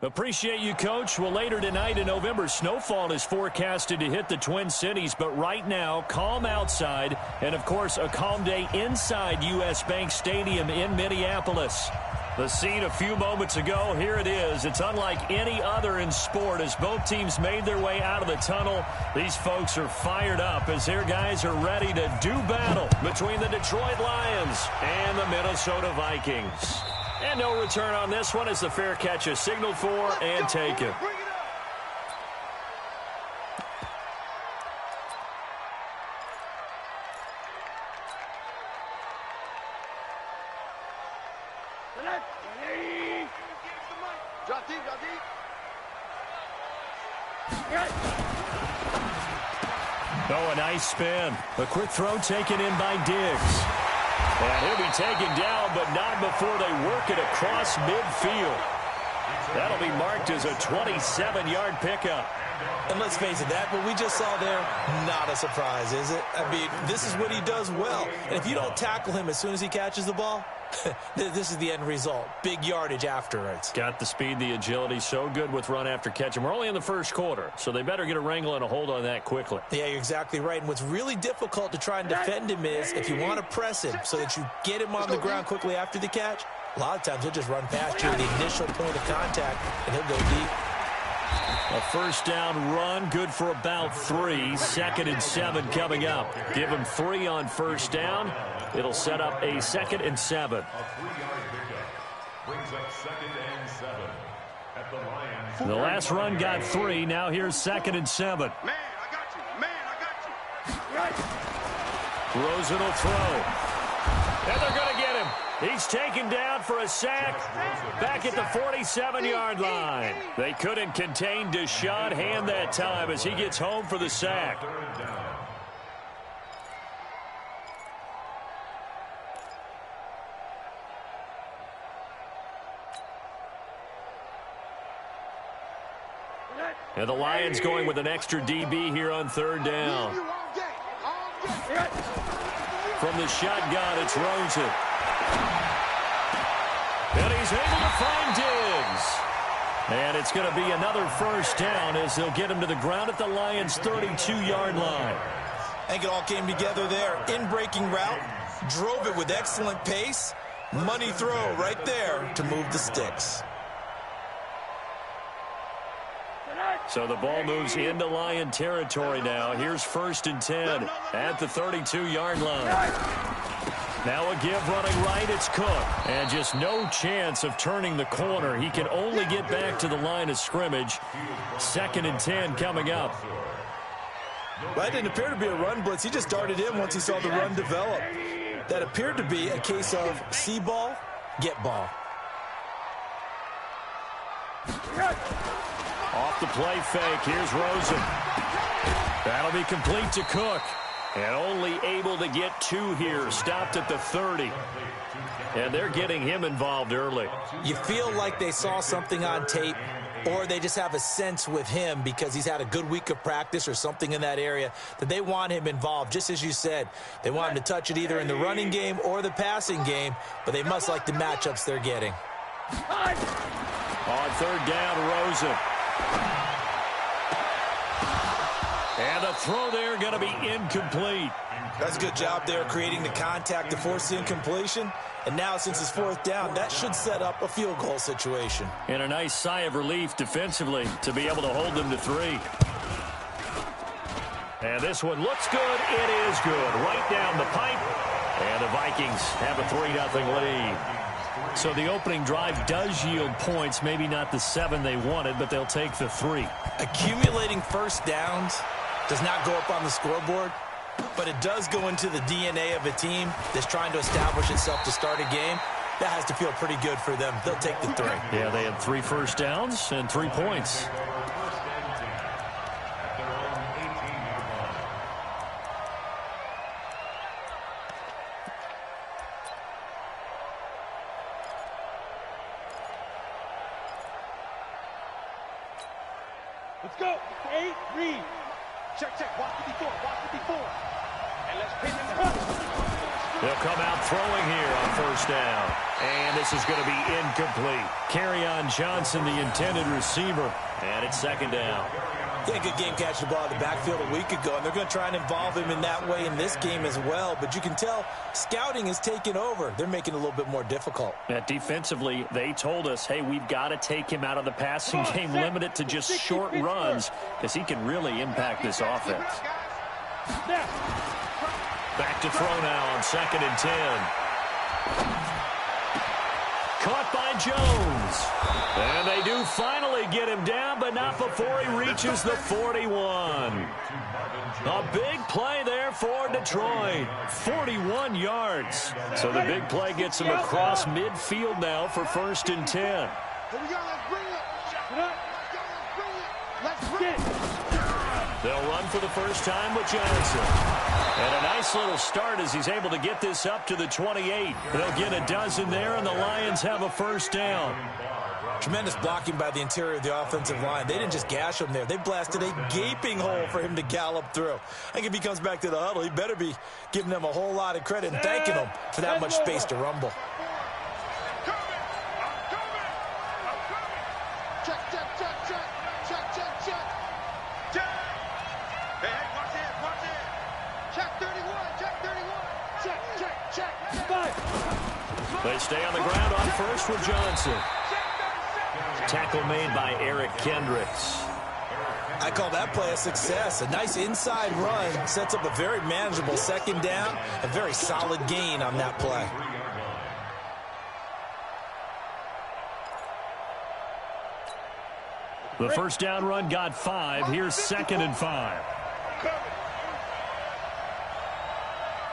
Appreciate you, Coach. Well, later tonight in November, snowfall is forecasted to hit the Twin Cities, but right now, calm outside, and, of course, a calm day inside U.S. Bank Stadium in Minneapolis. The scene a few moments ago, here it is. It's unlike any other in sport as both teams made their way out of the tunnel. These folks are fired up as their guys are ready to do battle between the Detroit Lions and the Minnesota Vikings. And no return on this one as the fair catch is signaled for and taken. Oh, a nice spin. A quick throw taken in by Diggs. And he'll be taken down, but not before they work it across midfield. That'll be marked as a 27-yard pickup. And let's face it, that what we just saw there, not a surprise, is it? I mean, this is what he does well. And if you don't tackle him as soon as he catches the ball, this is the end result. Big yardage afterwards. Got the speed, the agility, so good with run after catch. And we're only in the first quarter, so they better get a wrangle and a hold on that quickly. Yeah, you're exactly right. And what's really difficult to try and defend him is if you want to press him so that you get him on the ground quickly after the catch, a lot of times he'll just run past you at the initial point of contact, and he'll go deep. A first down run, good for about 3. 2nd and 7 coming up. Give him 3 on first down. It'll set up a 2nd and 7. The last run got 3. Now here's 2nd and 7. Man, I got you. Man, I got you. Rosen will throw. And they're going to get him. He's taken down for a sack back at the 47-yard line. They couldn't contain Deshaun Hand that time as he gets home for the sack. And the Lions going with an extra DB here on 3rd down. From the shotgun, it's Rosen. And he's able to find Diggs. And it's going to be another first down as they'll get him to the ground at the Lions' 32-yard line. I think it all came together there. In-breaking route, drove it with excellent pace. Money throw right there to move the sticks. So the ball moves into Lion territory now. Here's 1st and 10 at the 32-yard line. Now a give running right, it's Cook. And just no chance of turning the corner. He can only get back to the line of scrimmage. 2nd and 10 coming up. Well, that didn't appear to be a run blitz. He just darted in once he saw the run develop. That appeared to be a case of see ball, get ball. Off the play fake, here's Rosen. That'll be complete to Cook. And only able to get 2 here. Stopped at the 30. And they're getting him involved early. You feel like they saw something on tape, or they just have a sense with him because he's had a good week of practice or something in that area that they want him involved. Just as you said, they want him to touch it either in the running game or the passing game, but they must like the matchups they're getting. On 3rd down, Rosen. And the throw there going to be incomplete. That's a good job there creating the contact to force the incompletion. And now since it's 4th down, that should set up a field goal situation. And a nice sigh of relief defensively to be able to hold them to 3. And this one looks good. It is good. Right down the pipe. And the Vikings have a 3-0 lead. So the opening drive does yield points. Maybe not the 7 they wanted, but they'll take the 3. Accumulating first downs does not go up on the scoreboard, but it does go into the DNA of a team that's trying to establish itself to start a game. That has to feel pretty good for them. They'll take the 3. Yeah, they had 3 first downs and 3 points. Let's go. 8, read. Check, check. Watch 54. Watch 54. And let's pin in the hook. They'll come out throwing here on first down. And this is going to be incomplete. Kerryon Johnson, the intended receiver. And it's second down. He had a good game catching the ball in the backfield a week ago, and they're going to try and involve him in that way in this game as well. But you can tell scouting is taking over. They're making it a little bit more difficult. Defensively, they told us, hey, we've got to take him out of the passing game, limit it to just short runs, because he can really impact this offense. Back to throw now on 2nd and 10. Caught by Jones. And they do finally get him down, but not before he reaches the 41. A big play there for Detroit. 41 yards. So the big play gets him across midfield now for 1st and 10. Here we go. Let's bring it. Let's bring it. They'll run for the first time with Johnson. And a nice little start as he's able to get this up to the 28. They'll get a dozen there, and the Lions have a first down. Tremendous blocking by the interior of the offensive line. They didn't just gash him there. They blasted a gaping hole for him to gallop through. I think if he comes back to the huddle, he better be giving them a whole lot of credit and thanking them for that much space to rumble. They stay on the ground on first with Johnson. Tackle made by Eric Kendricks. I call that play a success. A nice inside run sets up a very manageable second down. A very solid gain on that play. The first down run got 5. Here's 2nd and 5.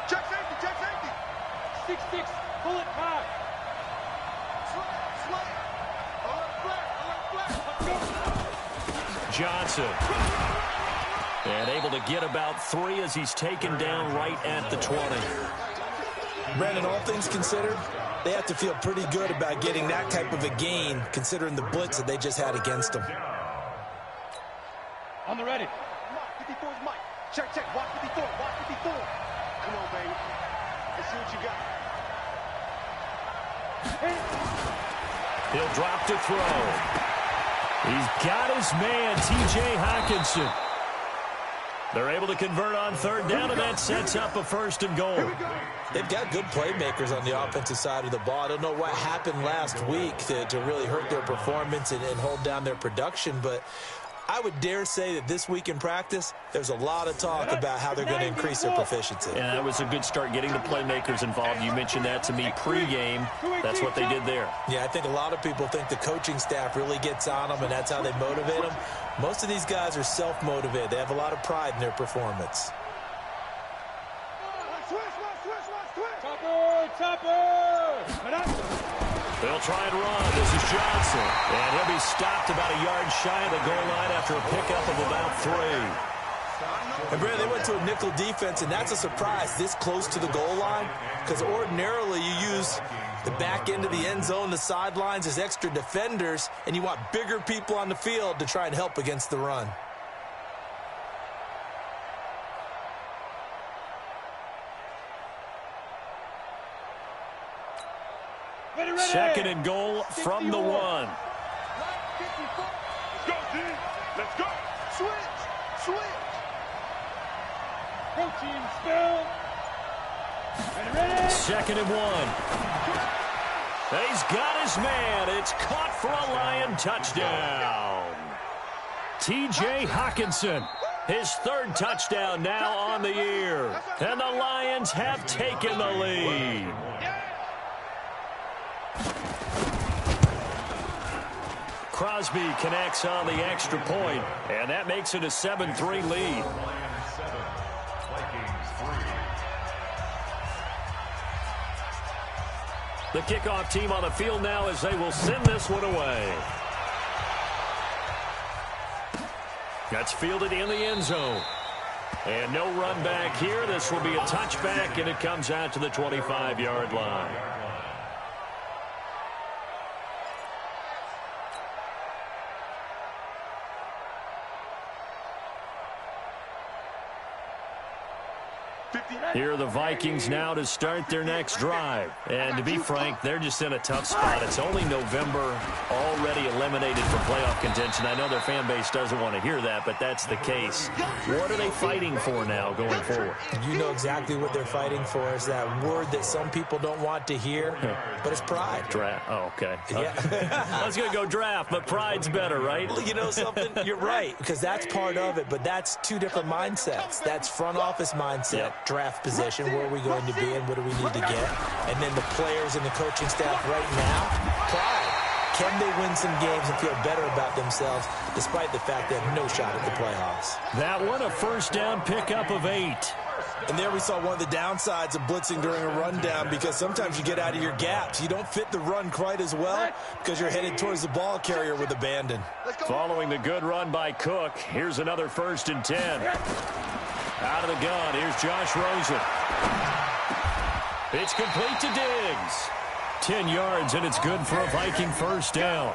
Check safety, check safety. 6-6, pull it back. Johnson. And able to get about 3 as he's taken down right at the 20. Brandon, all things considered, they have to feel pretty good about getting that type of a gain, considering the blitz that they just had against them. On the ready. Mike, 54 is Mike. Check, check. Watch 54. Watch 54. Come on, baby. Let's see what you got. He'll drop to throw. He's got his man, T.J. Hockenson. They're able to convert on 3rd down, and that sets up a 1st and goal. They've got good playmakers on the offensive side of the ball. I don't know what happened last week to really hurt their performance and hold down their production, but I would dare say that this week in practice, there's a lot of talk about how they're going to increase their proficiency. And that was a good start getting the playmakers involved. You mentioned that to me pregame. That's what they did there. Yeah, I think a lot of people think the coaching staff really gets on them, and that's how they motivate them. Most of these guys are self-motivated. They have a lot of pride in their performance. They'll try and run. This is Johnson. And he'll be stopped about a yard shy of the goal line after a pickup of about 3. And Brad, they went to a nickel defense, and that's a surprise this close to the goal line, because ordinarily you use the back end of the end zone, the sidelines as extra defenders, and you want bigger people on the field to try and help against the run. Second and goal from the 1. Let's go, D. Let's go. Switch. Switch. Protein spill. And ready. 2nd and 1. He's got his man. It's caught for a Lion touchdown. T.J. Hockenson, his 3rd touchdown now on the year. And the Lions have taken the lead. Crosby connects on the extra point, and that makes it a 7-3 lead. The kickoff team on the field now as they will send this one away. That's fielded in the end zone. And no run back here. This will be a touchback, and it comes out to the 25-yard line. Here are the Vikings now to start their next drive. And to be frank, they're just in a tough spot. It's only November, already eliminated from playoff contention. I know their fan base doesn't want to hear that, but that's the case. What are they fighting for now going forward? You know exactly what they're fighting for. Is that word that some people don't want to hear, but it's pride. Draft. Oh, okay. Yeah. I was going to go draft, but pride's better, right? You know something? You're right, because that's part of it, but that's two different mindsets. That's front office mindset, draft position, where are we going to be and what do we need to get? And then the players and the coaching staff right now, pride. Can they win some games and feel better about themselves despite the fact they have no shot at the playoffs? That one, a first down pickup of 8. And there we saw one of the downsides of blitzing during a rundown, because sometimes you get out of your gaps. You don't fit the run quite as well because you're headed towards the ball carrier with abandon. Following the good run by Cook, here's another 1st and 10. Out of the gun, here's Josh Rosen. It's complete to Diggs. 10 yards, and it's good for a Viking first down.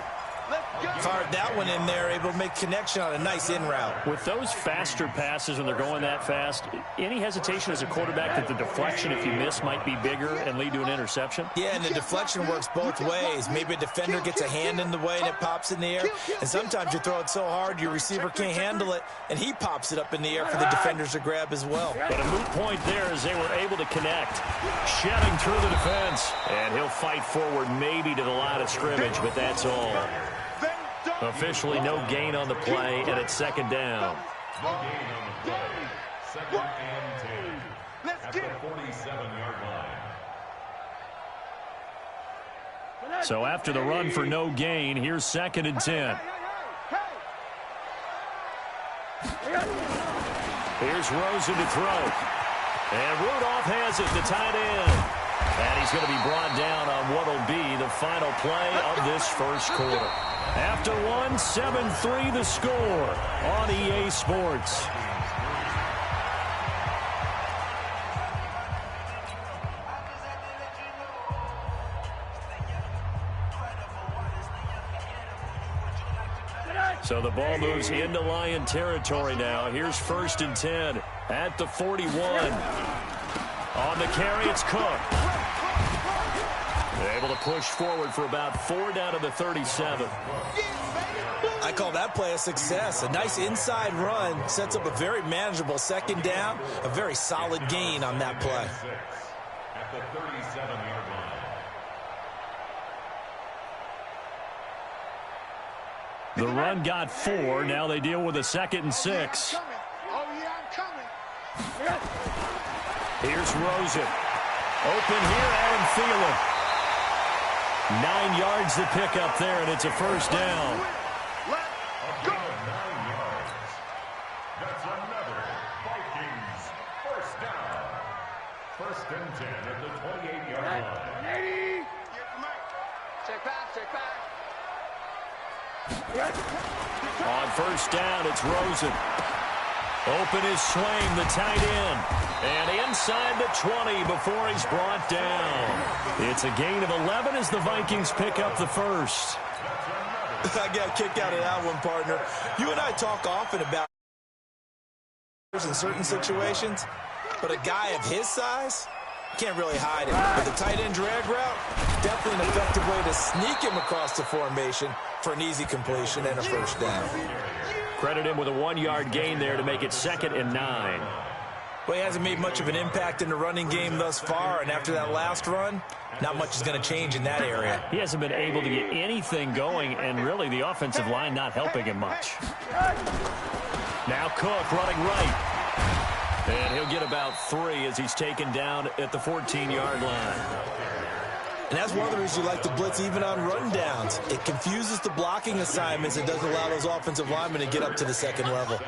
Fired that one in there, able to make connection on a nice in route. With those faster passes when they're going that fast, any hesitation as a quarterback that the deflection, if you miss, might be bigger and lead to an interception? Yeah, and the deflection works both ways. Maybe a defender gets a hand in the way and it pops in the air, and sometimes you throw it so hard your receiver can't handle it, and he pops it up in the air for the defenders to grab as well. But a moot point there as they were able to connect. Shedding through the defense, and he'll fight forward maybe to the line of scrimmage, but that's all. Officially no gain on the play, and it's 2nd down. No gain on the play. 2nd and 10 at the 47-yard line. So after the run for no gain, here's 2nd and 10. Here's Rosen to throw. And Rudolph has it, the tight end. And he's going to be brought down on what will be the final play of this first quarter. After 1, 7-3 the score on EA Sports. So the ball moves into Lion territory now. Here's 1st and 10 at the 41. On the carry, it's Cook. They're able to push forward for about 4 down to the 37. I call that play a success. A nice inside run sets up a very manageable 2nd down. A very solid gain on that play. At the 37-yard line. The run got 4. Now they deal with a 2nd and 6. Oh, yeah, I'm coming. Here's Rosen. Open here, Adam Thielen. 9 yards to pick up there, and it's a first down. A gain of 9 yards. That's another Vikings first down. 1st and 10 at the 28-yard line. Check back, check back. On first down, it's Rosen. Open his swing, the tight end. And inside the 20 before he's brought down. It's a gain of 11 as the Vikings pick up the first. I got a kick out of that one, partner. You and I talk often about in certain situations, but a guy of his size can't really hide him. But the tight end drag route, definitely an effective way to sneak him across the formation for an easy completion and a first down. Credit him with a 1-yard gain there to make it 2nd and 9. Well, he hasn't made much of an impact in the running game thus far, and after that last run, not much is going to change in that area. He hasn't been able to get anything going, and really the offensive line not helping him much. Now Cook running right. And he'll get about 3 as he's taken down at the 14-yard line. And that's one of the reasons you like to blitz even on rundowns. It confuses the blocking assignments and doesn't allow those offensive linemen to get up to the 2nd level.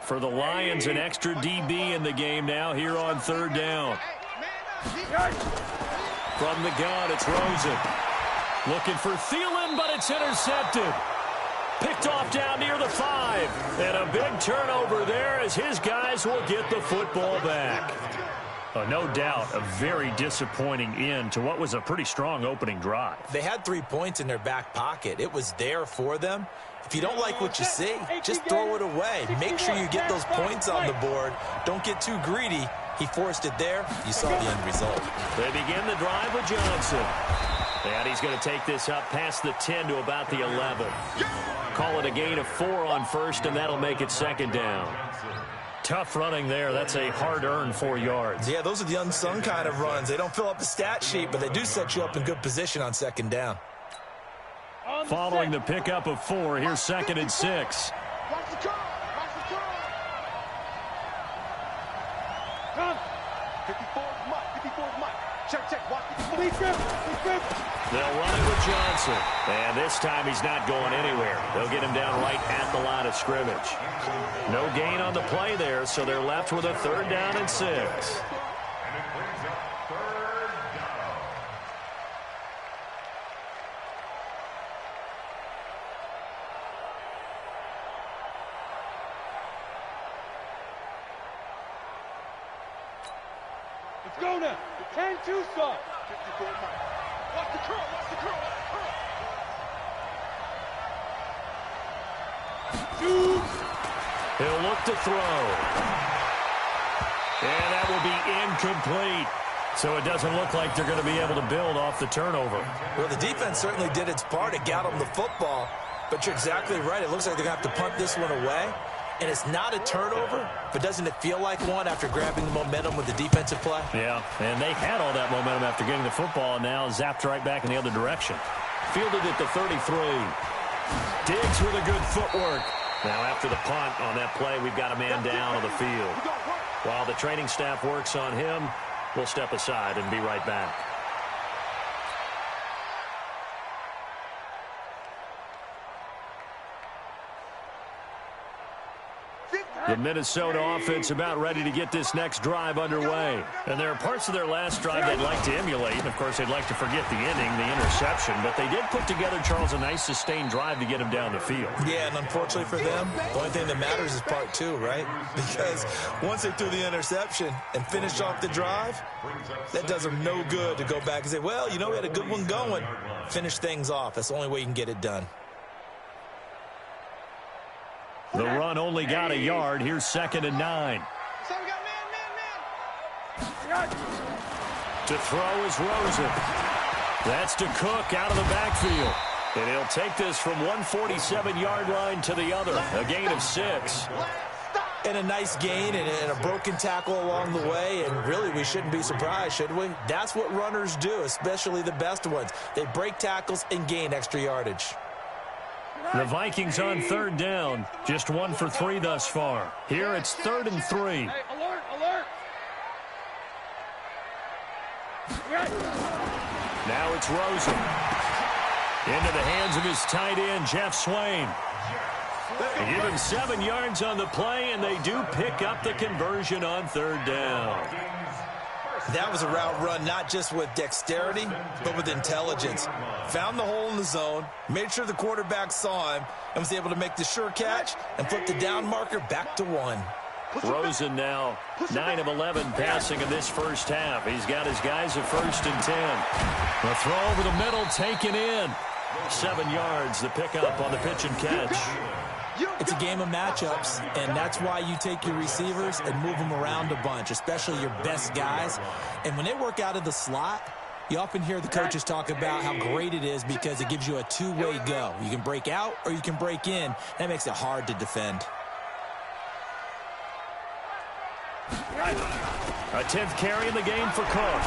For the Lions, an extra DB in the game now here on 3rd down. From the gun, it's Rosen. Looking for Thielen, but it's intercepted. Picked off down near the 5. And a big turnover there as his guys will get the football back. Oh, no doubt, a very disappointing end to what was a pretty strong opening drive. They had 3 points in their back pocket. It was there for them. If you don't like what you see, just throw it away. Make sure you get those points on the board. Don't get too greedy. He forced it there. You saw the end result. They begin the drive with Johnson. And he's going to take this up past the 10 to about the 11. Call it a gain of 4 on first, and that'll make it second down. Tough running there. That's a hard-earned 4 yards. Yeah, those are the unsung kind of runs. They don't fill up the stat sheet, but they do set you up in good position on second down. Following the pickup of 4, here's second and 6. Watch the curl. Watch the curl. Come. 54 is Mike. 54 is Mike. Check. Watch 54. They'll run it with Johnson. And this time he's not going anywhere. They'll get him down right at the line of scrimmage. No gain on the play there, so they're left with a 3rd down and 6. And it brings up 3rd down. Let's go now. 10-2 stop. 54 Mike. Watch the curl. Watch the curl. Shoot. He'll look to throw. And that will be incomplete. So it doesn't look like they're going to be able to build off the turnover. Well, the defense certainly did its part. It got them the football. But you're exactly right. It looks like they're going to have to punt this one away. And it's not a turnover, but doesn't it feel like one after grabbing the momentum with the defensive play? Yeah, and they had all that momentum after getting the football, and now zapped right back in the other direction. Fielded at the 33. Diggs with a good footwork. Now after the punt on that play, we've got a man down on the field. While the training staff works on him, we'll step aside and be right back. The Minnesota offense about ready to get this next drive underway. And there are parts of their last drive they'd like to emulate. And, of course, they'd like to forget the inning, the interception. But they did put together, Charles, a nice sustained drive to get him down the field. Yeah, and unfortunately for them, the only thing that matters is part 2, right? Because once they threw the interception and finished off the drive, that does them no good to go back and say, well, you know, we had a good one going. Finish things off. That's the only way you can get it done. The run only got a yard. Here's 2nd and 9. So we got man. To throw is Rosen. That's to Cook out of the backfield. And he'll take this from 147-yard line to the other. A gain of 6. And a nice gain and a broken tackle along the way. And really, we shouldn't be surprised, should we? That's what runners do, especially the best ones. They break tackles and gain extra yardage. The Vikings on 3rd down. Just 1 for 3 thus far. Here it's 3rd and 3. Hey, alert. Now it's Rosen. Into the hands of his tight end, Jeff Swain. They give him 7 yards on the play, and they do pick up the conversion on 3rd down. That was a route run not just with dexterity, but with intelligence. Found the hole in the zone, made sure the quarterback saw him, and was able to make the sure catch and flip the down marker back to 1. Rosen now 9 of 11 passing in this first half. He's got his guys at 1st and 10. A throw over the middle taken in. 7 yards, the pickup on the pitch and catch. It's a game of matchups, and that's why you take your receivers and move them around a bunch, especially your best guys. And when they work out of the slot, you often hear the coaches talk about how great it is because it gives you a two-way go. You can break out or you can break in. That makes it hard to defend. A 10th carry in the game for Cook.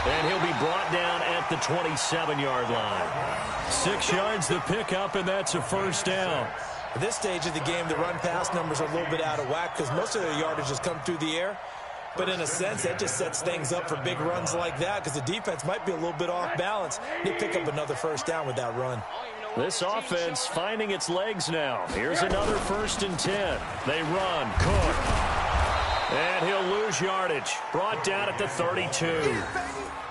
And he'll be brought down at the 27-yard line. 6 yards the pickup, and that's a 1st down. At this stage of the game, the run-pass numbers are a little bit out of whack because most of their yardage has come through the air. But in a sense, that just sets things up for big runs like that because the defense might be a little bit off balance. They pick up another 1st down with that run. This offense finding its legs now. Here's another 1st and 10. They run. Cook. And he'll lose yardage. Brought down at the 32.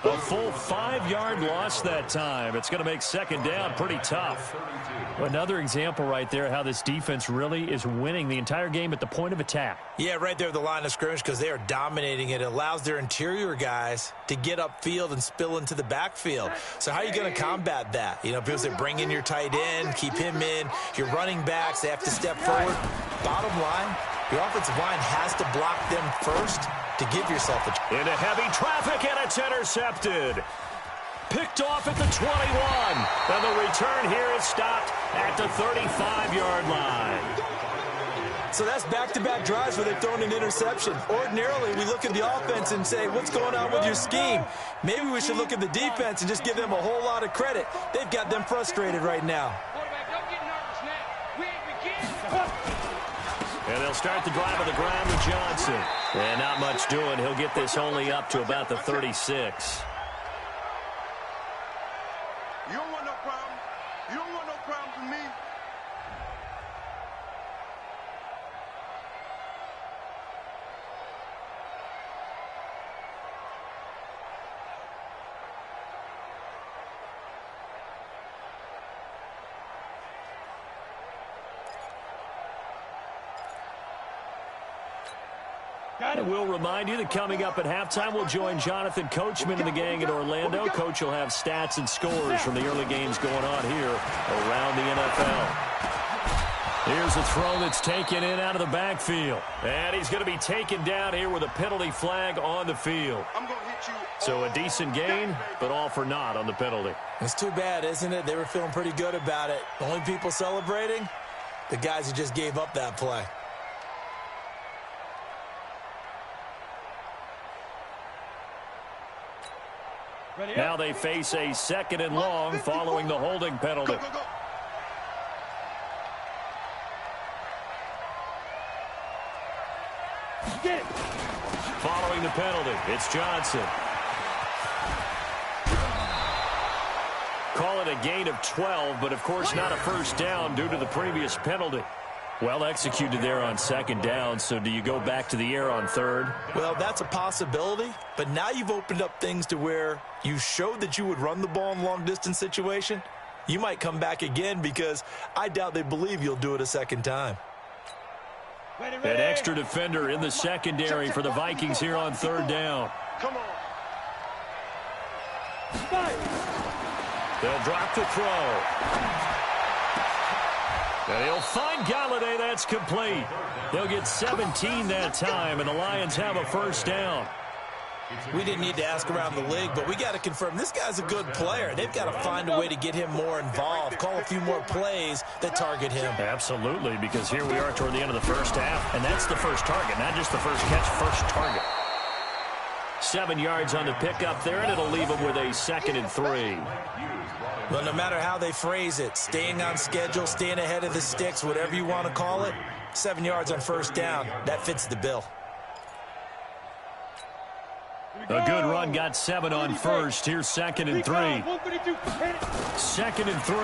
A full 5-yard loss that time. It's going to make second down pretty tough. Another example right there how this defense really is winning the entire game at the point of attack. Yeah, right there at the line of scrimmage because they are dominating it. It allows their interior guys to get upfield and spill into the backfield. So how are you going to combat that? You know, because they bring in your tight end, keep him in. Your running backs, they have to step forward. Bottom line, your offensive line has to block them first to give yourself a chance. Into heavy traffic, and it's intercepted. Picked off at the 21. And the return here is stopped at the 35-yard line. So that's back-to-back drives where they've thrown an interception. Ordinarily, we look at the offense and say, what's going on with your scheme? Maybe we should look at the defense and just give them a whole lot of credit. They've got them frustrated right now. And they'll start the drive on the ground with Johnson. And not much doing. He'll get this only up to about the 36. You don't want no problem. You don't want no problems with me. And we'll remind you that coming up at halftime, we'll join Jonathan Coachman and the gang in Orlando. Coach will have stats and scores from the early games going on here around the NFL. Here's a throw that's taken in out of the backfield. And he's going to be taken down here with a penalty flag on the field. I'm going to hit you. So a decent gain, but all for naught on the penalty. It's too bad, isn't it? They were feeling pretty good about it. The only people celebrating, the guys who just gave up that play. Now they face a second and long following the holding penalty. Go, go, go. Get it. Following the penalty, it's Johnson. Call it a gain of 12, but of course not a first down due to the previous penalty. Well executed there on second down, so do you go back to the air on third? Well, that's a possibility, but now you've opened up things to where you showed that you would run the ball in long-distance situation. You might come back again because I doubt they believe you'll do it a second time. An extra defender in the secondary for the Vikings here on third down. Come on. They'll drop the throw. And he'll find Galladay. That's complete. They'll get 17 that time, and the Lions have a first down. We didn't need to ask around the league, but we got to confirm this guy's a good player. They've got to find a way to get him more involved, call a few more plays that target him. Absolutely, because here we are toward the end of the first half, and that's the first target, not just the first catch, first target. 7 yards on the pickup there, and it'll leave him with a 2nd and 3. Well, no matter how they phrase it, staying on schedule, staying ahead of the sticks, whatever you want to call it, 7 yards on first down, that fits the bill. A good run got 7 on first. Here's 2nd and 3. 2nd and 3.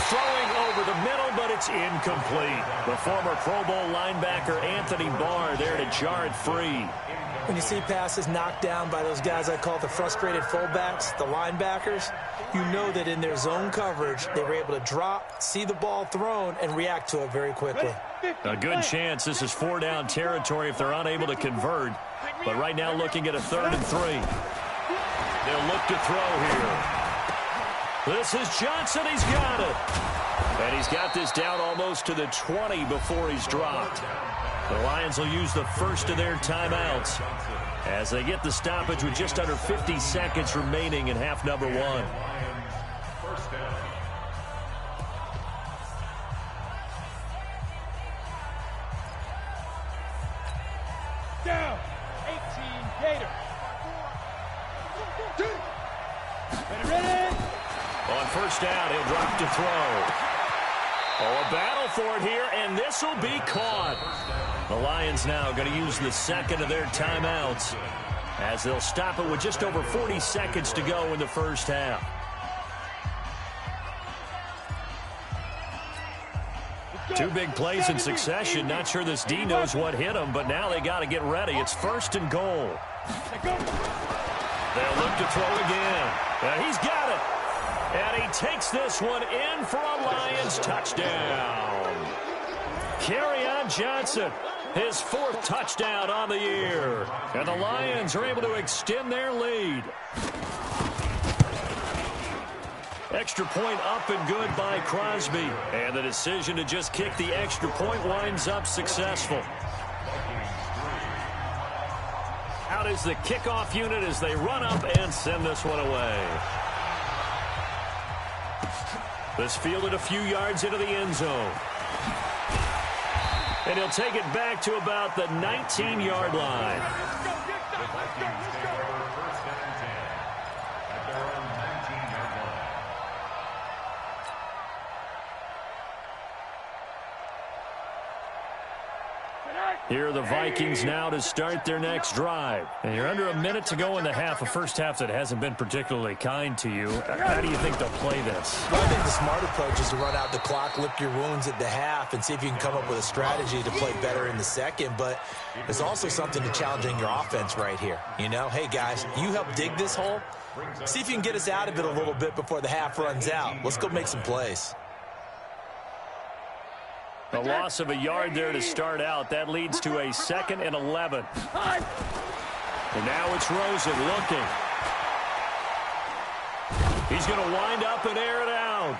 Throwing over the middle, but it's incomplete. The former Pro Bowl linebacker Anthony Barr there to jar it free. When you see passes knocked down by those guys I call the frustrated fullbacks, the linebackers, you know that in their zone coverage, they were able to drop, see the ball thrown, and react to it very quickly. A good chance this is 4-down territory if they're unable to convert. But right now looking at a 3rd and 3. They'll look to throw here. This is Johnson. He's got it. And he's got this down almost to the 20 before he's dropped. The Lions will use the first of their timeouts as they get the stoppage with just under 50 seconds remaining in half number 1. First down. Down. 18 Gator. Ready. On first down, he'll drop to throw. Oh, a battle for it here, and this will be caught. The Lions now going to use the 2nd of their timeouts as they'll stop it with just over 40 seconds to go in the first half. Two big plays in succession. Not sure this D knows what hit him, but now they got to get ready. It's 1st and goal. They'll look to throw again. And he's got it. And he takes this one in for a Lions touchdown. Kerryon Johnson, his 4th touchdown on the year. And the Lions are able to extend their lead. Extra point up and good by Crosby. And the decision to just kick the extra point winds up successful. Out is the kickoff unit as they run up and send this one away. This fielded a few yards into the end zone. And he'll take it back to about the 19-yard line. Here are the Vikings now to start their next drive. And you're under a minute to go in the half, a first half that hasn't been particularly kind to you. How do you think they'll play this? Well, I think the smart approach is to run out the clock, lick your wounds at the half, and see if you can come up with a strategy to play better in the second. But there's also something to challenging your offense right here. You know, hey, guys, you help dig this hole. See if you can get us out of it a little bit before the half runs out. Let's go make some plays. A loss of a yard there to start out. That leads to a 2nd and 11. And now it's Rosen looking. He's going to wind up and air it out.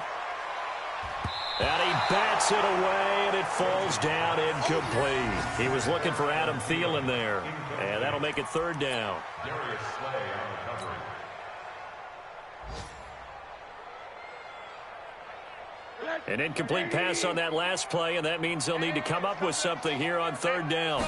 And he bats it away, and it falls down incomplete. He was looking for Adam Thielen there. And that'll make it 3rd down. An incomplete pass on that last play, and that means they'll need to come up with something here on 3rd down.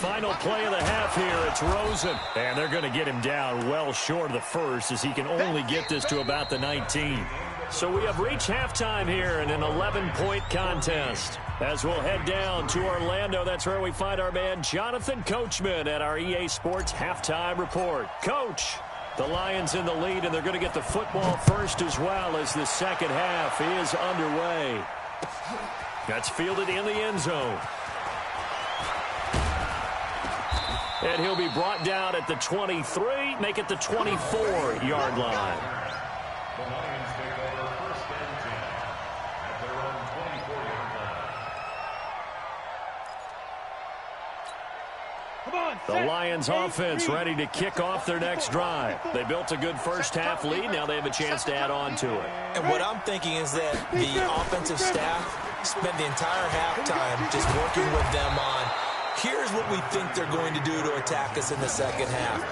Final play of the half here. It's Rosen. And they're going to get him down well short of the first as he can only get this to about the 19. So we have reached halftime here in an 11-point contest. As we'll head down to Orlando, that's where we find our man Jonathan Coachman at our EA Sports Halftime Report. Coach, the Lions in the lead, and they're going to get the football first as well as the second half is underway. That's fielded in the end zone. And he'll be brought down at the 23, make it the 24-yard line. The Lions take over 1st and 10 at their own 24-yard line. The Lions offense ready to kick off their next drive. They built a good first half lead. Now they have a chance to add on to it. And what I'm thinking is that the offensive staff spent the entire halftime just working with them on, here's what we think they're going to do to attack us in the second half.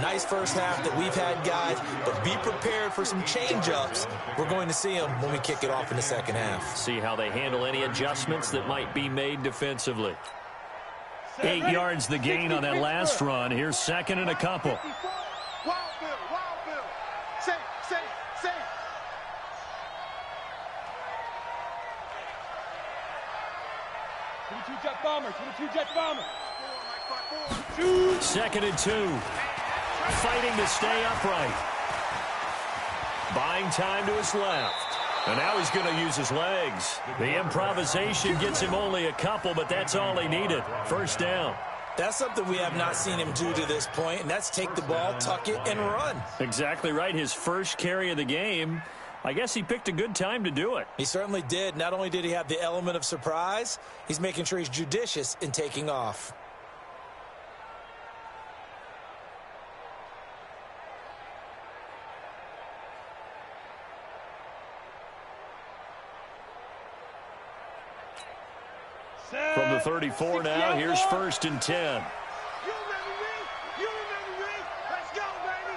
Nice first half that we've had, guys, but be prepared for some change-ups. We're going to see them when we kick it off in the second half. See how they handle any adjustments that might be made defensively. 8 yards the gain on that last run. Here's 2nd and a couple. Wild Bill. Safe. 22 Jet Bomber. 2nd and 2. Fighting to stay upright. Buying time to his left. And now he's going to use his legs. The improvisation gets him only a couple, but that's all he needed. 1st down. That's something we have not seen him do to this point, and that's take the ball, tuck it, and run. Exactly right. His first carry of the game. I guess he picked a good time to do it. He certainly did. Not only did he have the element of surprise, he's making sure he's judicious in taking off. From the 34 now, here's 1st and 10. You remember me? Let's go, baby.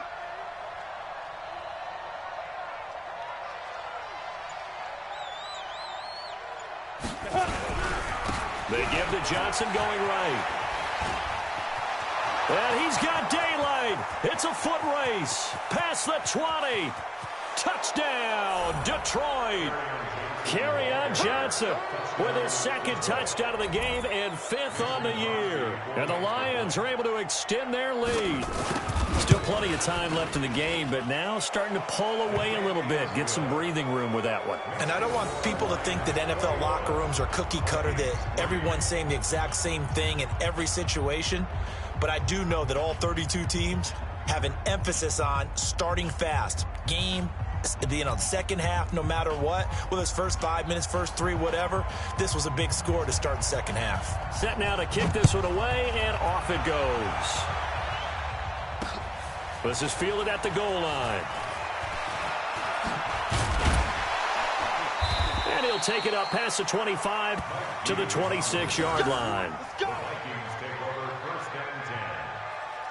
They give to Johnson going right. And he's got daylight. It's a foot race. Past the 20. Touchdown, Detroit. Kerryon Johnson with his second touchdown of the game and 5th on the year. And the Lions are able to extend their lead. Still plenty of time left in the game, but now starting to pull away a little bit. Get some breathing room with that one. And I don't want people to think that NFL locker rooms are cookie cutter, that everyone's saying the exact same thing in every situation. But I do know that all 32 teams have an emphasis on starting fast. Game, second half, no matter what. Whether it's first 5 minutes, first 3, whatever. This was a big score to start the second half. Set now to kick this one away, and off it goes. This is fielded at the goal line. And he'll take it up past the 25 to the 26-yard line. Vikings take over 1st and 10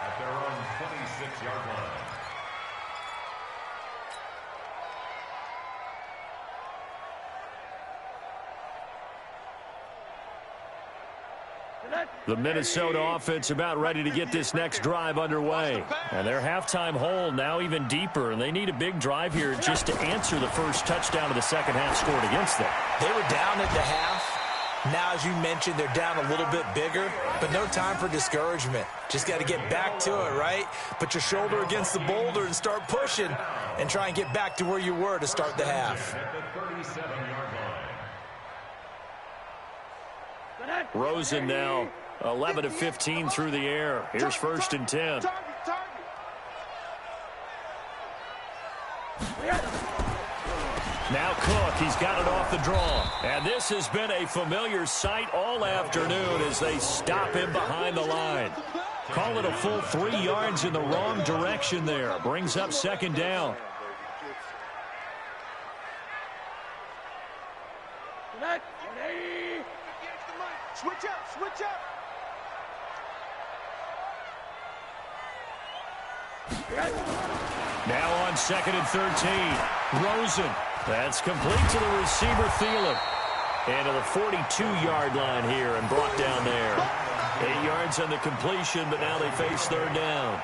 at their own 26-yard line. The Minnesota offense about ready to get this next drive underway. And their halftime hole now even deeper, and they need a big drive here just to answer the first touchdown of the second half scored against them. They were down at the half. Now, as you mentioned, they're down a little bit bigger, but no time for discouragement. Just got to get back to it, right? Put your shoulder against the boulder and start pushing and try and get back to where you were to start the half. Rosen now 11 of 15 through the air. Here's 1st and 10. Now Cook, he's got it off the draw. And this has been a familiar sight all afternoon as they stop him behind the line. Call it a full 3 yards in the wrong direction there. Brings up 2nd down. Switch up, switch up. Now on 2nd and 13. Rosen. That's complete to the receiver, Thielen. And to the 42-yard line here and brought down there. 8 yards on the completion, but now they face 3rd down.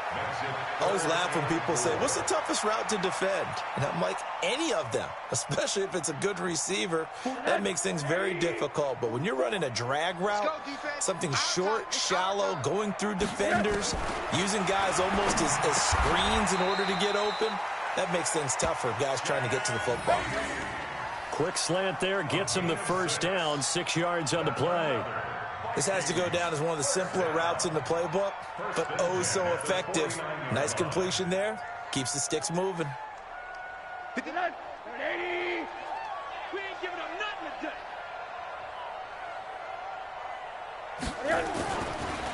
I always laugh when people say, what's the toughest route to defend? And I'm like, any of them, especially if it's a good receiver. That makes things very difficult. But when you're running a drag route, something short, shallow, going through defenders, using guys almost as screens in order to get open, that makes things tough for guys trying to get to the football. Quick slant there, gets him the 1st down, 6 yards on the play. This has to go down as one of the simpler routes in the playbook, but oh so effective. Nice completion there. Keeps the sticks moving. 59, 80. We ain't giving up nothing today.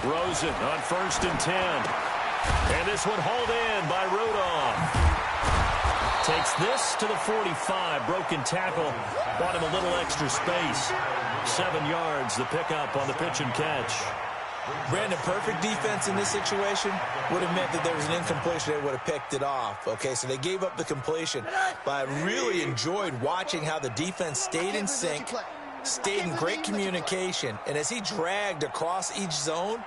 Rosen on 1st and 10. And this one hauled in by Rudolph. Takes this to the 45. Broken tackle. Bought him a little extra space. 7 yards, the pickup on the pitch and catch. Brandon, perfect defense in this situation would have meant that there was an incompletion. They would have picked it off. Okay, so they gave up the completion. But I really enjoyed watching how the defense stayed in sync, stayed in great communication. And as he dragged across each zone,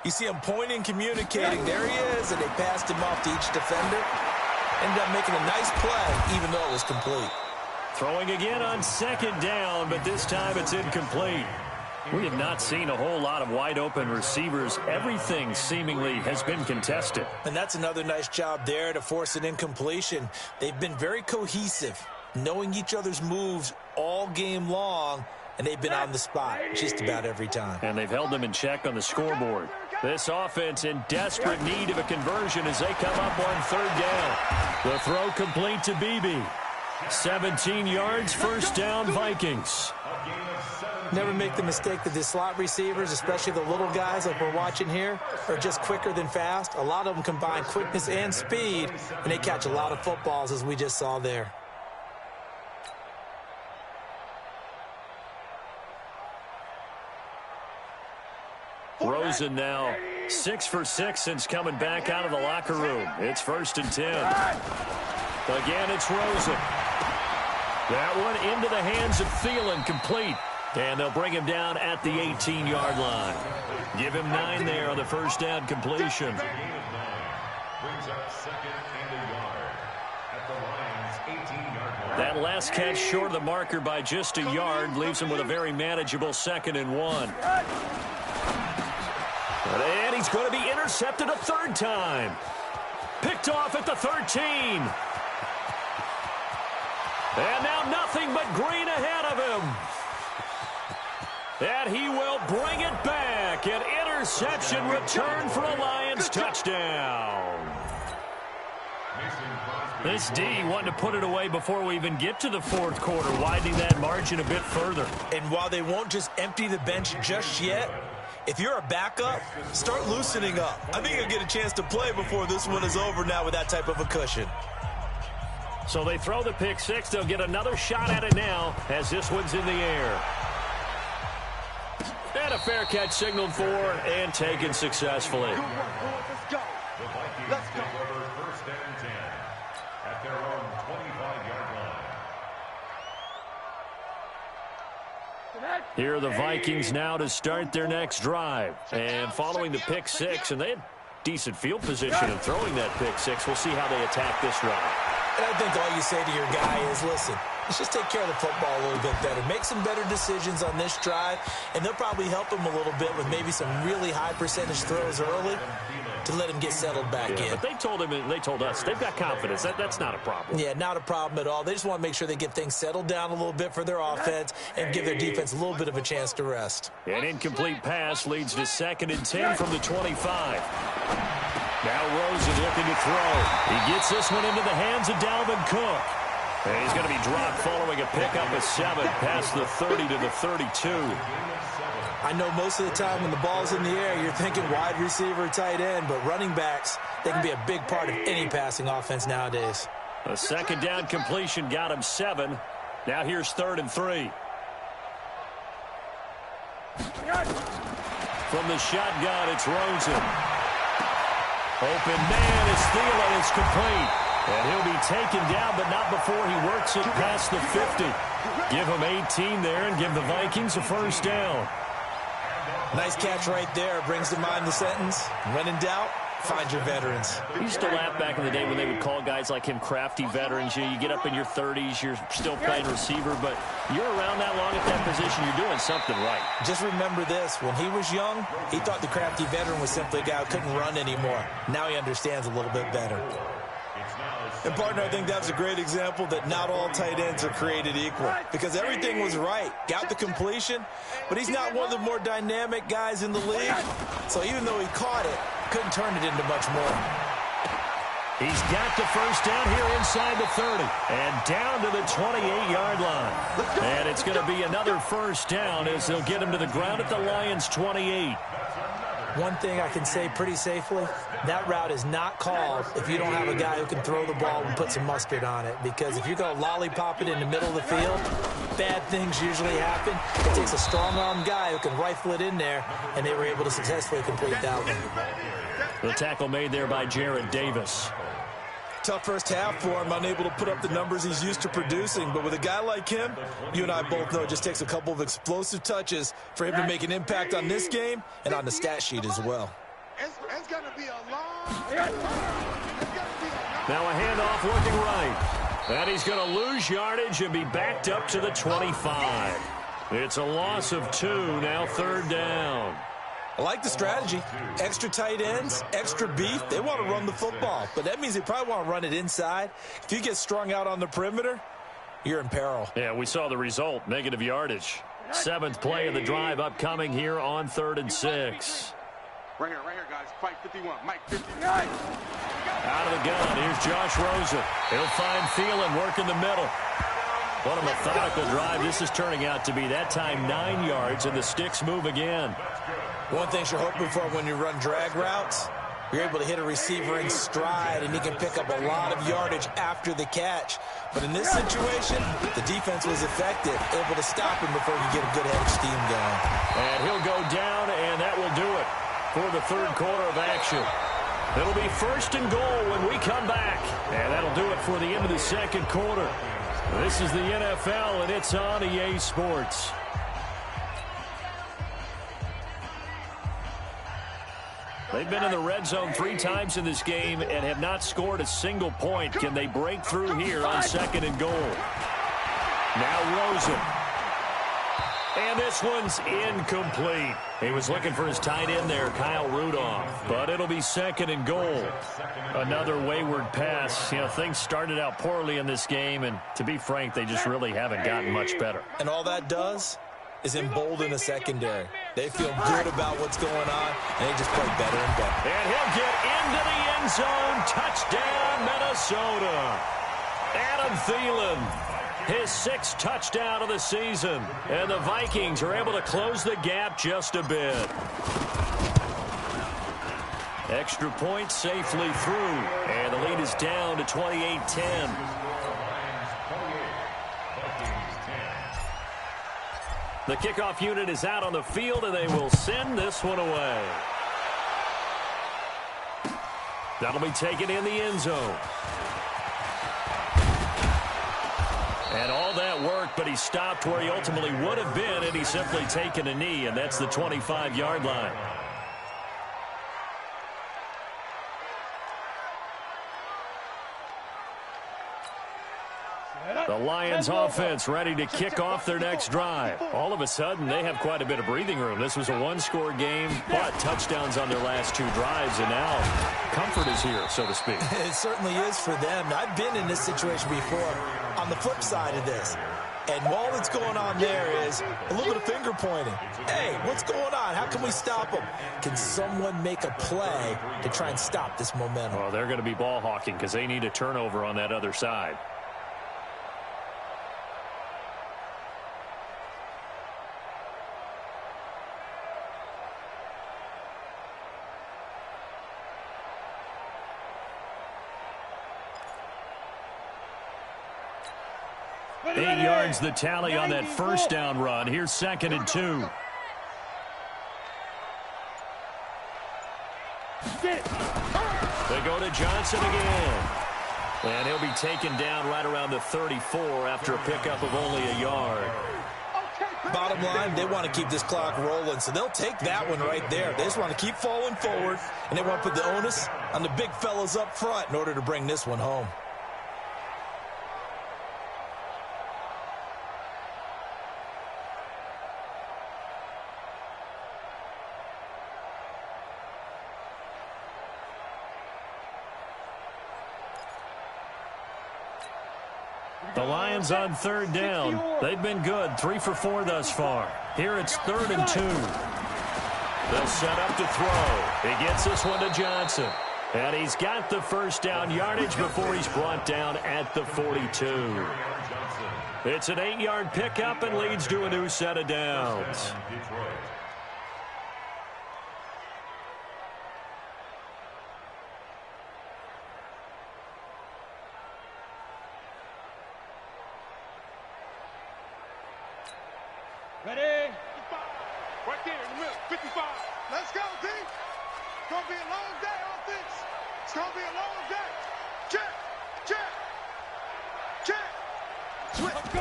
you see him pointing, communicating. There he is, and they passed him off to each defender. Ended up making a nice play, even though it was complete. Throwing again on 2nd down, but this time it's incomplete. We have not seen a whole lot of wide-open receivers. Everything seemingly has been contested. And that's another nice job there to force an incompletion. They've been very cohesive, knowing each other's moves all game long, and they've been on the spot just about every time. And they've held them in check on the scoreboard. This offense in desperate need of a conversion as they come up on 3rd down. The throw complete to Beebe. 17 yards, 1st down, Vikings. Never make the mistake that the slot receivers, especially the little guys like we're watching here, are just quicker than fast. A lot of them combine quickness and speed, and they catch a lot of footballs, as we just saw there. Rosen now 6 for 6 since coming back out of the locker room. It's 1st and 10. Again, it's Rosen. That one into the hands of Thielen, complete. And they'll bring him down at the 18-yard line. Give him 9 there on the 1st down completion. Brings up 2nd and a yard That last catch short of the marker by just a yard leaves him with a very manageable 2nd and 1. And he's going to be intercepted a 3rd time. Picked off at the 13. And now nothing but green ahead of him. And he will bring it back. An interception return for a Lions touchdown. This D wanting to put it away before we even get to the 4th quarter, widening that margin a bit further. And while they won't just empty the bench just yet, if you're a backup, start loosening up. I think you'll get a chance to play before this one is over now with that type of a cushion. So they throw the pick 6. They'll get another shot at it now as this one's in the air. And a fair catch signaled for and taken successfully. Good work, boys. Let's go. Let's go. First and 10 at their own 25-yard line. Here are the Vikings now to start their next drive. And following the pick 6, and they had decent field position in throwing that pick 6. We'll see how they attack this drive. And I think all you say to your guy is, listen, let's just take care of the football a little bit better. Make some better decisions on this drive, and they'll probably help him a little bit with maybe some really high percentage throws early to let him get settled back in. But they told him, and they told us, they've got confidence. That's not a problem. Yeah, not a problem at all. They just want to make sure they get things settled down a little bit for their offense and give their defense a little bit of a chance to rest. An incomplete pass leads to 2nd and 10 from the 25. Now Rosen looking to throw. He gets this one into the hands of Dalvin Cook. And he's going to be dropped following a pickup of 7 past the 30 to the 32. I know most of the time when the ball's in the air, you're thinking wide receiver, tight end, but running backs, they can be a big part of any passing offense nowadays. A 2nd down completion got him 7. Now here's 3rd and 3. From the shotgun, it's Rosen. Open man is Thielen. It's complete. And he'll be taken down, but not before he works it past the 50. Give him 18 there and give the Vikings a 1st down. Nice catch right there. Brings to mind the sentence, when in doubt, find your veterans. We used to laugh back in the day when they would call guys like him crafty veterans. You get up in your 30s, you're still playing receiver, but you're around that long at that position, you're doing something right. Just remember this. When he was young, he thought the crafty veteran was simply a guy who couldn't run anymore. Now he understands a little bit better. And, partner, I think that's a great example that not all tight ends are created equal because everything was right. Got the completion, but he's not one of the more dynamic guys in the league. So even though he caught it, couldn't turn it into much more. He's got the 1st down here inside the 30 and down to the 28-yard line. And it's going to be another 1st down as they'll get him to the ground at the Lions' 28. One thing I can say pretty safely, that route is not called if you don't have a guy who can throw the ball and put some mustard on it. Because if you're going to lollipop it in the middle of the field, bad things usually happen. It takes a strong-armed guy who can rifle it in there, and they were able to successfully complete that one. The tackle made there by Jared Davis. Tough first half for him, unable to put up the numbers he's used to producing. But with a guy like him, you and I both know it just takes a couple of explosive touches for him to make an impact on this game and on the stat sheet as well. It's going to be a long. Now a handoff looking right. And he's going to lose yardage and be backed up to the 25. It's a loss of 2, now 3rd down. I like the strategy. Extra tight ends, extra beef. They want to run the football, but that means they probably want to run it inside. If you get strung out on the perimeter, you're in peril. Yeah, we saw the result, negative yardage. 7th play of the drive upcoming here on 3rd and 6. Right here, guys. Fight 51. Mike 59. Out of the gun, here's Josh Rosen. He'll find Thielen working the middle. What a methodical drive this is turning out to be. That time 9 yards, and the sticks move again. One thing you're hoping for when you run drag routes, you're able to hit a receiver in stride, and he can pick up a lot of yardage after the catch. But in this situation, the defense was effective, able to stop him before he get a good head of steam going. And he'll go down, and that will do it for the 3rd quarter of action. It'll be 1st and goal when we come back. And that'll do it for the end of the 2nd quarter. This is the NFL, and it's on EA Sports. They've been in the red zone 3 times in this game and have not scored a single point. Can they break through here on 2nd and goal? Now Rosen. And this one's incomplete. He was looking for his tight end there, Kyle Rudolph. But it'll be 2nd and goal. Another wayward pass. You know, things started out poorly in this game, and to be frank, they just really haven't gotten much better. And all that does is embolden the secondary. They feel good about what's going on, and they just play better and better. And he'll get into the end zone. Touchdown, Minnesota. Adam Thielen, his 6th touchdown of the season. And the Vikings are able to close the gap just a bit. Extra point safely through. And the lead is down to 28-10. The kickoff unit is out on the field, and they will send this one away. That'll be taken in the end zone. And all that work, but he stopped where he ultimately would have been, and he's simply taken a knee, and that's the 25-yard line. The Lions offense ready to kick off their next drive. All of a sudden, they have quite a bit of breathing room. This was a 1-score game, but touchdowns on their last 2 drives, and now comfort is here, so to speak. It certainly is for them. I've been in this situation before on the flip side of this. And all that's going on there is a little bit of finger pointing. Hey, what's going on? How can we stop them? Can someone make a play to try and stop this momentum? Well, they're going to be ball hawking because they need a turnover on that other side. Eight yards the tally on that first down run. Here's 2nd and 2. They go to Johnson again. And he'll be taken down right around the 34 after a pickup of only a yard. Bottom line, they want to keep this clock rolling, so they'll take that one right there. They just want to keep falling forward, and they want to put the onus on the big fellas up front in order to bring this one home. The Lions on 3rd down. They've been good, 3 for 4 thus far. Here it's 3rd and 2. They'll set up to throw. He gets this one to Johnson. And he's got the first down yardage before he's brought down at the 42. It's an 8-yard pickup and leads to a new set of downs. Ready? 55. Right there in the middle. 55. Let's go, D. It's going to be a long day on this. It's going to be a long day. Check. Check. Check. Switch. Go.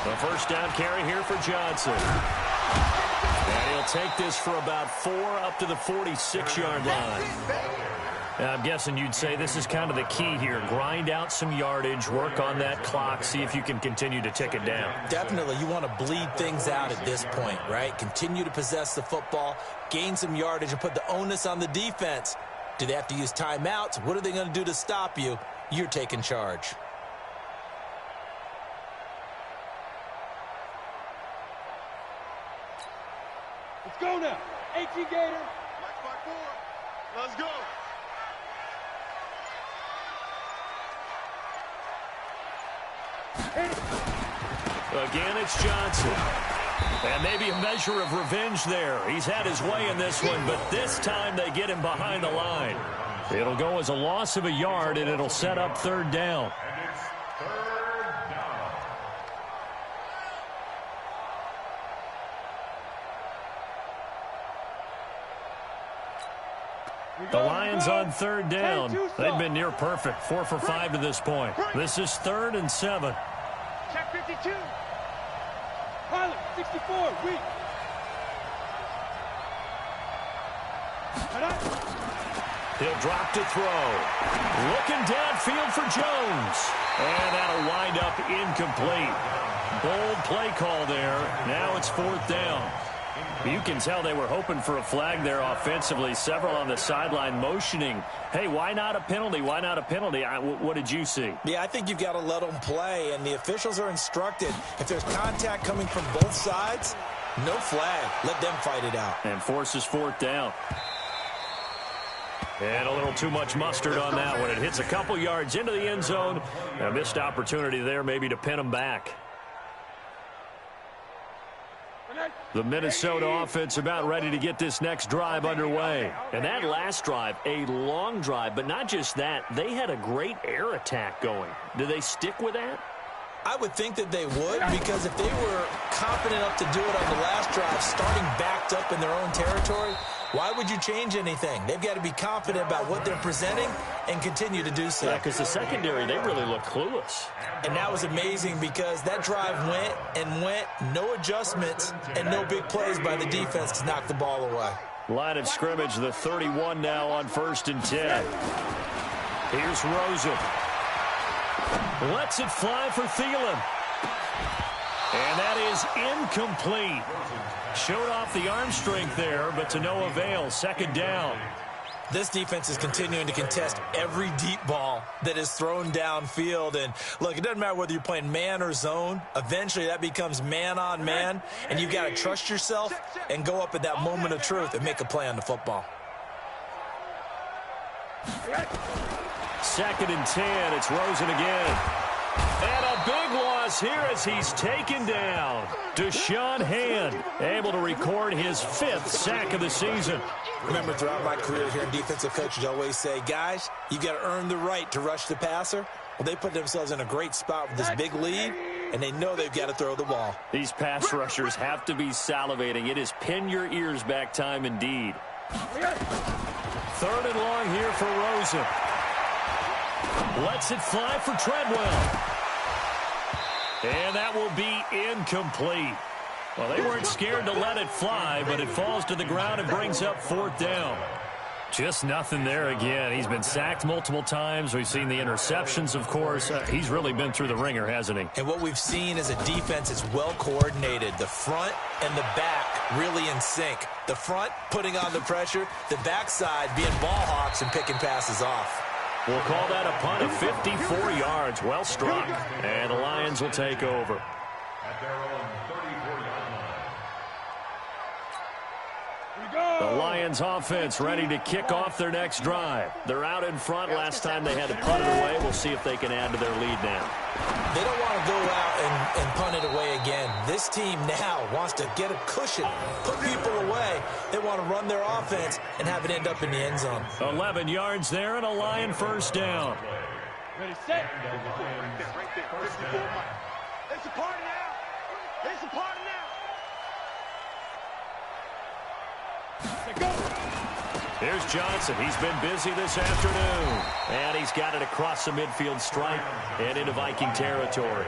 The first down carry here for Johnson. And he'll take this for about 4 up to the 46-yard line. And I'm guessing you'd say this is kind of the key here. Grind out some yardage, work on that clock, see if you can continue to tick it down. Definitely, you want to bleed things out at this point, right? Continue to possess the football, gain some yardage, and put the onus on the defense. Do they have to use timeouts? What are they going to do to stop you? You're taking charge. Let's go now. 18 Gator. Let's go. Again, it's Johnson. And maybe a measure of revenge there. He's had his way in this one, but this time they get him behind the line. It'll go as a loss of a yard, and it'll set up 3rd down. And it's 3rd down. The Lions on 3rd down. They've been near perfect, 4 for 5 to this point. This is 3rd and 7. Check 52. Pilot, 64, weak. He'll drop to throw. Looking downfield for Jones. And that'll wind up incomplete. Bold play call there. Now it's 4th down. You can tell they were hoping for a flag there offensively. Several on the sideline motioning, hey, why not a penalty? Why not a penalty? What did you see? Yeah, I think you've got to let them play, and the officials are instructed. If there's contact coming from both sides, no flag. Let them fight it out. And forces 4th down. And a little too much mustard on that one. It hits a couple yards into the end zone. A missed opportunity there maybe to pin them back. The Minnesota offense about ready to get this next drive underway. And that last drive, a long drive, but not just that. They had a great air attack going. Do they stick with that? I would think that they would, because if they were confident enough to do it on the last drive, starting backed up in their own territory, why would you change anything? They've got to be confident about what they're presenting and continue to do so. Yeah, because the secondary, they really look clueless. And that was amazing because that drive went and went, no adjustments, and no big plays by the defense to knock the ball away. Line of scrimmage, the 31 now on 1st and 10. Here's Rosen. Lets it fly for Thielen. And that is incomplete. Showed off the arm strength there, but to no avail. 2nd down. This defense is continuing to contest every deep ball that is thrown downfield. And, look, it doesn't matter whether you're playing man or zone. Eventually, that becomes man on man. And you've got to trust yourself and go up at that moment of truth and make a play on the football. 2nd and 10. It's Rosen again. And a big loss here as he's taken down. Deshaun Hand able to record his 5th sack of the season. Remember, throughout my career here in defensive coaches, always say, guys, you got to earn the right to rush the passer. Well, they put themselves in a great spot with this big lead, and they know they've got to throw the ball. These pass rushers have to be salivating. It is pin your ears back time indeed. 3rd and long here for Rosen. Lets it fly for Treadwell. And that will be incomplete. Well, they weren't scared to let it fly, but it falls to the ground and brings up 4th down. Just nothing there again. He's been sacked multiple times. We've seen the interceptions, of course. He's really been through the ringer, hasn't he? And what we've seen is a defense that's well coordinated. The front and the back really in sync. The front putting on the pressure, the backside being ball hawks and picking passes off. We'll call that a punt of 54 yards. Well struck. And the Lions will take over. At their own 34-yard line. The Lions offense ready to kick off their next drive. They're out in front. Last time they had to punt it away. We'll see if they can add to their lead now. They don't want to go out and punt it away again. This team now wants to get a cushion, put people away. They want to run their offense and have it end up in the end zone. 11 yards there and a Lion 1st down. Ready, set. Right there. 54 miles. It's a party now. It's a party now. Go. Here's Johnson. He's been busy this afternoon. And he's got it across the midfield stripe and into Viking territory.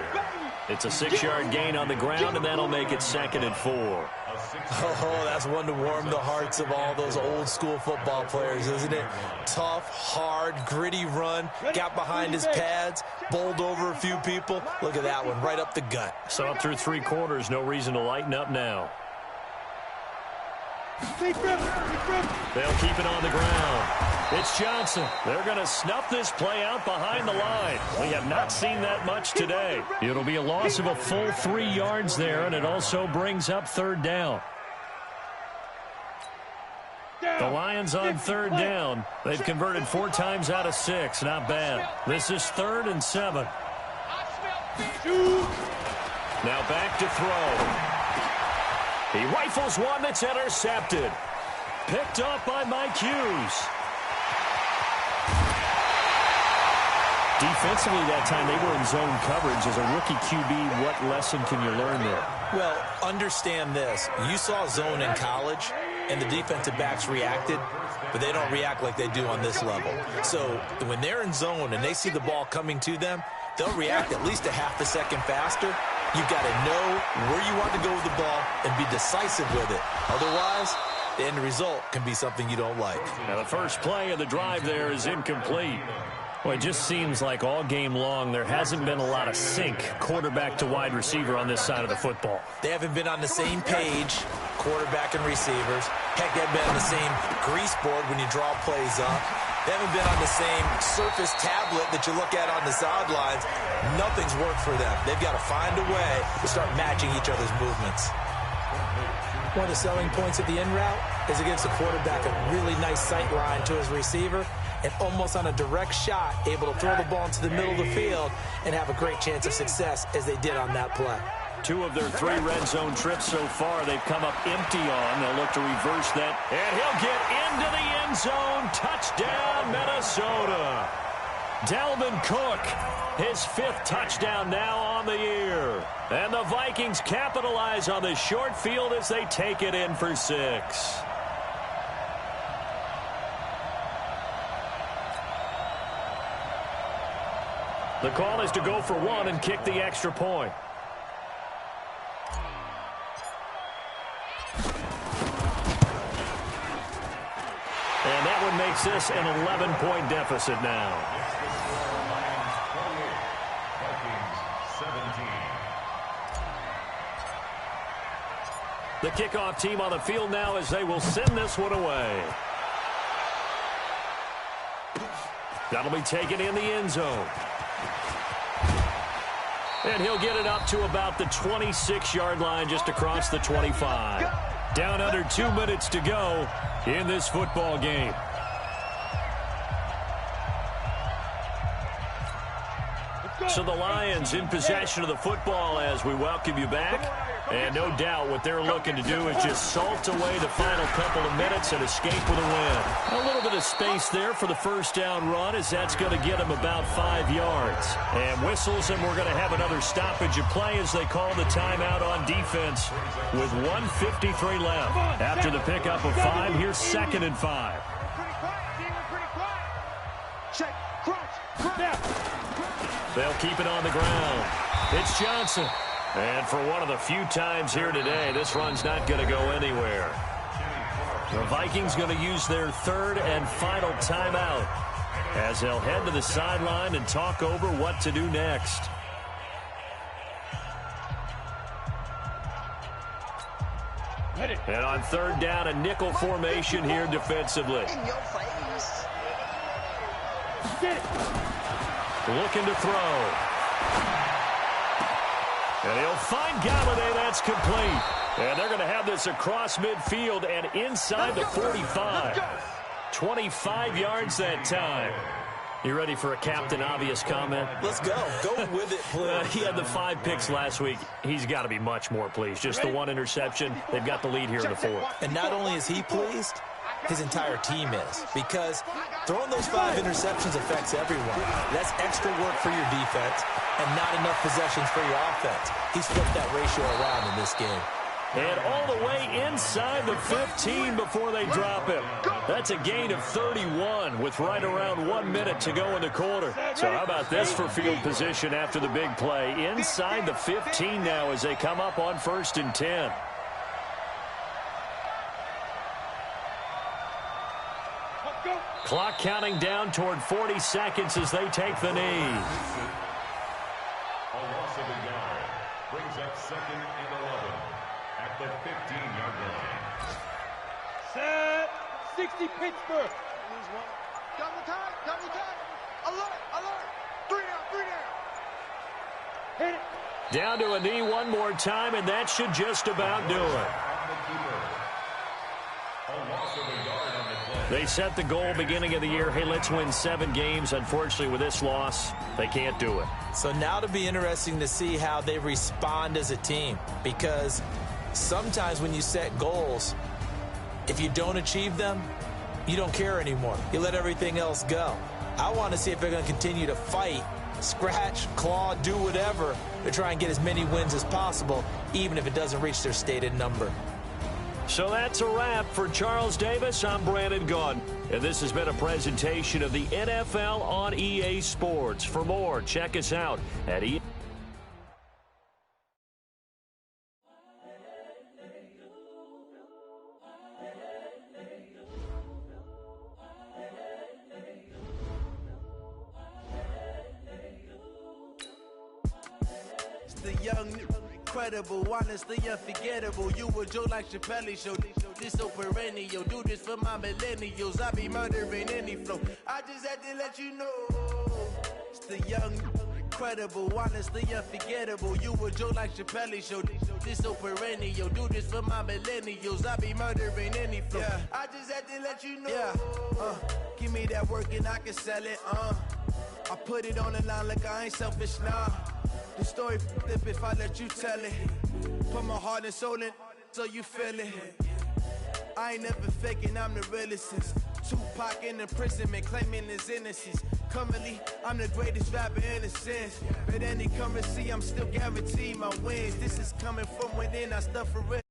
It's a 6-yard gain on the ground, and that'll make it 2nd and 4. Oh, that's one to warm the hearts of all those old-school football players, isn't it? Tough, hard, gritty run. Got behind his pads, bowled over a few people. Look at that one, right up the gut. So up through 3 quarters, no reason to lighten up now. They'll keep it on the ground. It's Johnson. They're going to snuff this play out behind the line. We have not seen that much today. It'll be a loss of a full 3 yards there, and it also brings up 3rd down. The Lions on 3rd down. They've converted 4 times out of 6. Not bad. This is 3rd and 7. Now back to throw. He rifles one that's intercepted. Picked up by Mike Hughes. Defensively that time, they were in zone coverage. As a rookie QB, what lesson can you learn there? Well, understand this. You saw zone in college, and the defensive backs reacted, but they don't react like they do on this level. So when they're in zone and they see the ball coming to them, they'll react at least a half a second faster. You've got to know where you want to go with the ball and be decisive with it. Otherwise, the end result can be something you don't like. Now the first play of the drive there is incomplete. Well, it just seems like all game long there hasn't been a lot of sync quarterback to wide receiver on this side of the football. They haven't been on the same page, quarterback and receivers. Heck, they haven't been on the same grease board when you draw plays up. They haven't been on the same Surface tablet that you look at on the sidelines. Nothing's worked for them. They've got to find a way to start matching each other's movements. One of the selling points of the in route is it gives the quarterback a really nice sight line to his receiver and almost on a direct shot able to throw the ball into the middle of the field and have a great chance of success as they did on that play. 2 of their 3 red zone trips so far they've come up empty on. They'll look to reverse that. And he'll get into the end zone. Touchdown, Minnesota. Dalvin Cook, his 5th touchdown now on the year. And the Vikings capitalize on the short field as they take it in for 6. The call is to go for 1 and kick the extra point. And that one makes this an 11-point deficit now. The kickoff team on the field now as they will send this one away. That'll be taken in the end zone. And he'll get it up to about the 26-yard line just across the 25. Down under 2 minutes to go in this football game. So the Lions in possession of the football as we welcome you back. And no doubt what they're looking to do is just salt away the final couple of minutes and escape with a win. A little bit of space there for the first down run as that's going to get them about 5 yards. And whistles, and we're going to have another stoppage of play as they call the timeout on defense with 1:53 left. After the pickup of 5, here's 2nd and 5. They'll keep it on the ground. It's Johnson. And for one of the few times here today, this run's not going to go anywhere. The Vikings going to use their 3rd and final timeout as they'll head to the sideline and talk over what to do next. And on 3rd down, a nickel formation here defensively. Looking to throw. And he'll find Galladay. That's complete. And they're going to have this across midfield and inside the 45. 25 yards that time. You ready for a Captain Obvious comment? Let's go. Go with it, please. He had the 5 picks last week. He's got to be much more pleased. Just the 1 interception. They've got the lead here in the 4th. And not only is he pleased, his entire team is. Because throwing those 5 interceptions affects everyone. That's extra work for your defense and not enough possessions for your offense. He's flipped that ratio around in this game. And all the way inside the 15 before they drop him. That's a gain of 31 with right around 1 minute to go in the quarter. So how about this for field position after the big play? Inside the 15 now as they come up on 1st and 10. Clock counting down toward 40 seconds as they take the knee. A loss of a yard brings up 2nd and 11 at the 15-yard line. Set. 60 Pittsburgh. Double time. Double time. Alert. Alert. 3 down. 3 down. Hit it. Down to a knee one more time, and that should just about do it. They set the goal beginning of the year. Hey, let's win 7 games. Unfortunately, with this loss, they can't do it. So now to be interesting to see how they respond as a team. Because sometimes when you set goals, if you don't achieve them, you don't care anymore. You let everything else go. I want to see if they're going to continue to fight, scratch, claw, do whatever to try and get as many wins as possible, even if it doesn't reach their stated number. So that's a wrap for Charles Davis. I'm Brandon Gaudin, and this has been a presentation of the NFL on EA Sports. For more, check us out at EA. the young, incredible, honestly unforgettable. You a joke like Chappelle Show. This so perennial. Do this for my millennials. I be murdering any flow. I just had to let you know. It's the young, incredible, honestly unforgettable. You a joke like Chappelle Show. This so perennial. Do this for my millennials. I be murdering any flow. Yeah. I just had to let you know. Yeah. Give me that work and I can sell it. I put it on the line like I ain't selfish, nah. The story flip if I let you tell it. Put my heart and soul in so you feel it. I ain't never faking, I'm the realest since Tupac in imprisonment, claiming his innocence. Currently, I'm the greatest rapper in a sense. But any currency, I'm still guaranteed my wins. This is coming from within, I stuff for real.